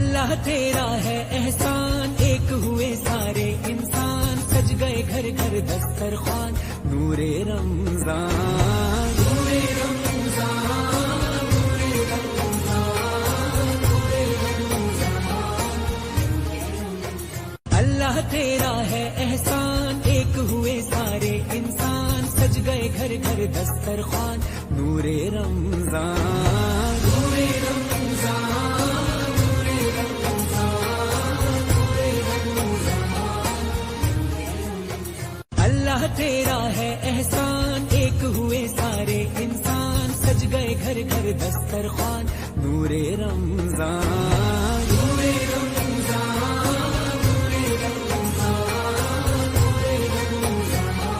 اللہ تیرا ہے احسان، ایک ہوئے سارے انسان، سج گئے گھر گھر دسترخوان، نور رمضان، نور رمضان، نور رمضان، نور رمضان۔ اللہ تیرا ہے احسان، ایک ہوئے سارے انسان، سج گئے گھر گھر دسترخوان، نور رمضان، نور رمضان۔ اللہ تیرا ہے احسان، ایک ہوئے سارے انسان، سج گئے گھر گھر دسترخوان، نور رمضان، نور رمضان، نور رمضان، نور رمضان۔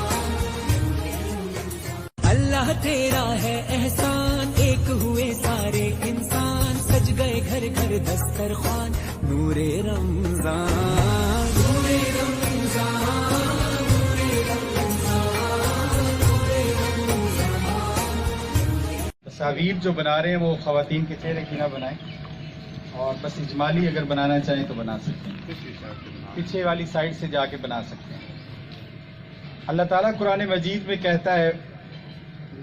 اللہ تیرا ہے احسان، ایک ہوئے سارے انسان، سج گئے گھر گھر دسترخوان، نور رمضان، نور رمضان۔ تصاویر جو بنا رہے ہیں وہ خواتین کے چہرے کی نہ بنائیں، اور بس اجمالی اگر بنانا چاہیں تو بنا سکتے ہیں، پیچھے والی سائڈ سے جا کے بنا سکتے ہیں۔ اللہ تعالیٰ قرآن مجید میں کہتا ہے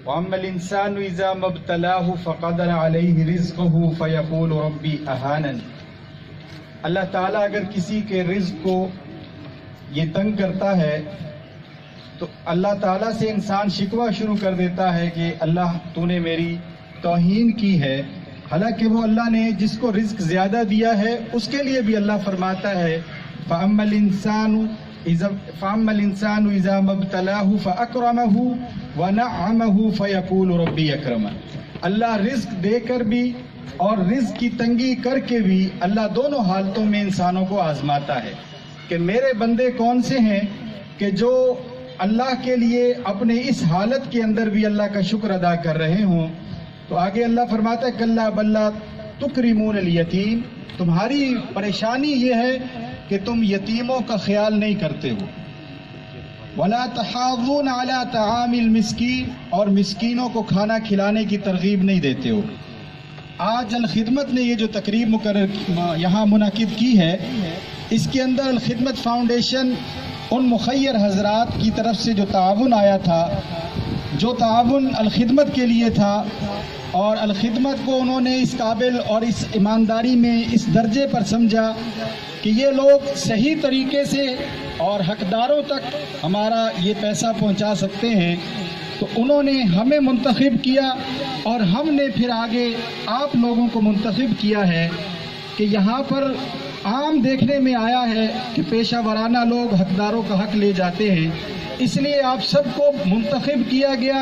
وَأَمَّا الْإِنسَانُ إِذَا مَا ابْتَلَاهُ فَقَدَرَ عَلَيْهِ رِزْقَهُ فَيَقُولُ رَبِّي أَهَانَنِ۔ اللہ تعالیٰ اگر کسی کے رزق کو یہ تنگ کرتا ہے تو اللہ تعالیٰ سے انسان شکوہ شروع کر دیتا ہے کہ اللہ تو نے میری توہین کی ہے، حالانکہ وہ اللہ نے جس کو رزق زیادہ دیا ہے اس کے لیے بھی اللہ فرماتا ہے فَأَمَّا الْإِنسَانُ إِذَا مَا ابْتَلَاهُ فَأَكْرَمَهُ وَنَعَّمَهُ فَيَقُولُ رَبِّي أَكْرَمَنِ۔ اللہ رزق دے کر بھی اور رزق کی تنگی کر کے بھی اللہ دونوں حالتوں میں انسانوں کو آزماتا ہے کہ میرے بندے کون سے ہیں کہ جو اللہ کے لیے اپنے اس حالت کے اندر بھی اللہ کا شکر ادا کر رہے ہوں۔ تو آگے اللہ فرماتا ہے کلا بل لا تکرمون الیتیم، تمہاری پریشانی یہ ہے کہ تم یتیموں کا خیال نہیں کرتے ہو، ولا تحاضون علی طعام المسکین، اور مسکینوں کو کھانا کھلانے کی ترغیب نہیں دیتے ہو۔ آج الخدمت نے یہ جو تقریب یہاں منعقد کی ہے، اس کے اندر الخدمت فاؤنڈیشن ان مخیر حضرات کی طرف سے جو تعاون آیا تھا، جو تعاون الخدمت کے لیے تھا، اور الخدمت کو انہوں نے اس قابل اور اس ایمانداری میں اس درجے پر سمجھا کہ یہ لوگ صحیح طریقے سے اور حقداروں تک ہمارا یہ پیسہ پہنچا سکتے ہیں، تو انہوں نے ہمیں منتخب کیا اور ہم نے پھر آگے آپ لوگوں کو منتخب کیا ہے کہ یہاں پر عام دیکھنے میں آیا ہے کہ پیشہ ورانہ لوگ حقداروں کا حق لے جاتے ہیں، اس لیے آپ سب کو منتخب کیا گیا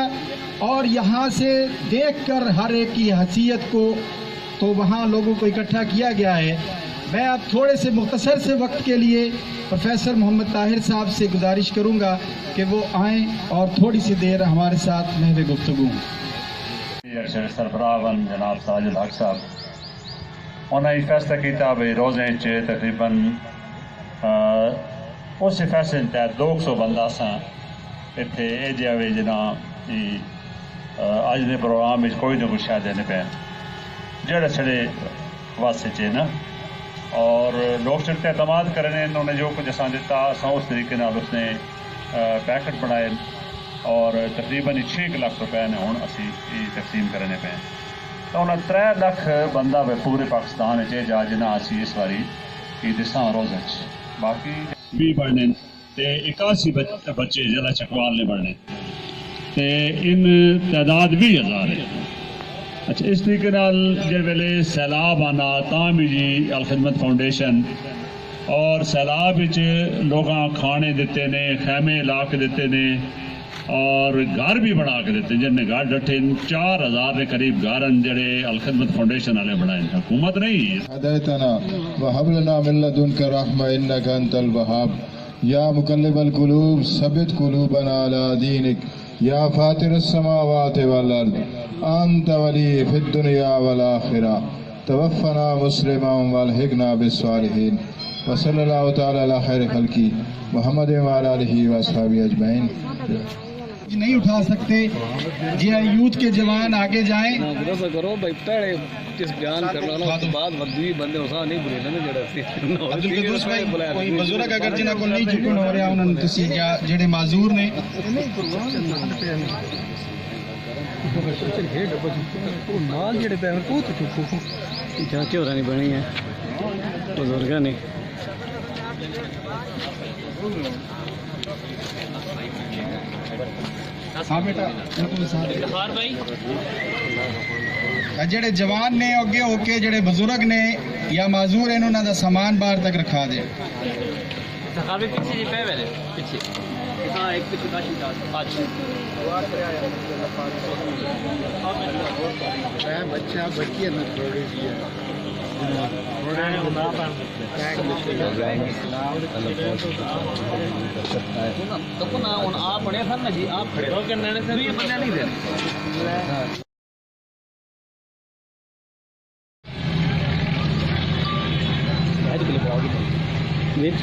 اور یہاں سے دیکھ کر ہر ایک کی حیثیت کو تو وہاں لوگوں کو اکٹھا کیا گیا ہے۔ میں اب تھوڑے سے مختصر سے وقت کے لیے پروفیسر محمد طاہر صاحب سے گزارش کروں گا کہ وہ آئیں اور تھوڑی سی دیر ہمارے ساتھ محو گفتگو ہوں۔ سربراہ جناب تاج الحق صاحب انہوں نے فیصلہ کیا بھائی روزے تقریباً اس فیصلے تحت 200 بندہ اتنے یہ جائے جنا اج کے پروگرام میں کوئی نہ کوئی شاید دینے پہ جڑے چھڑے واسطے چے نا، اور لوگ صرف اعتماد کرنے انہوں نے جو کچھ اساں دیتا اساں اس طریقے اس نے پیکٹ بنائے اور تقریباً 6 لاکھ روپے نے ہوں اسی تقسیم کرنے پہ تو انہیں 3 لاکھ بندہ پورے پاکستان جا جنا اسی اس باری عید روز باقی 20 بڑھنے 81 بچے ضلع چکوال نے بڑھنے ان تعداد 20,000 ہے۔ اچھا اس طریقے جس ویلے سیلاب آنا تاں بھی جی الخدمت فاؤنڈیشن اور سیلاب لوگاں کھانے دیتے نے، خیمے لا کے دیتے نے اور گھر بھی بنا کے دیتے، جن نے گھر ڈٹھے 4,000 کے قریب گھر جڑے الخدمت فاؤنڈیشن والے بنائے، حکومت نہیں۔ ہدایتنا وہب لنا من لدنک رحمہ انک انت الوہاب یا مقلب القلوب ثبت قلوبنا علی دینک یا فاطر السماوات والارض انت ولی فی الدنیا والآخرہ توفنا مسلما والحقنا بالصالحین وصلی اللہ تعالی علی خیر خلقی محمد وعلی آلہ واصحابہ اجمعین۔ نہیں اٹھا سکتے جی یوتھ کے جوان آگے جائیں کرو بھائی پہلے جس بیان کرنا نا اس بعد ودوی بندے اسا نہیں بولے نا جڑا سی عبد القدوس بھائی کوئی بزرگ اگر جنہاں کو نہیں جھکن ہو رہا انہوں نے تسی جڑے معذور نے مال جڑے پہ کو تو چکو چاچے ہورا نہیں بنی ہے بزرگاں نے ہاں بیٹا جڑے جوان نے اگے ہو کے جڑے بزرگ نے یا معذور ہیں انہوں دا سامان باہر تک رکھا دے آپ بڑے سن نا جی آپ کھڑے ہو کے نانے سے یہ بندے نہیں دے ویٹ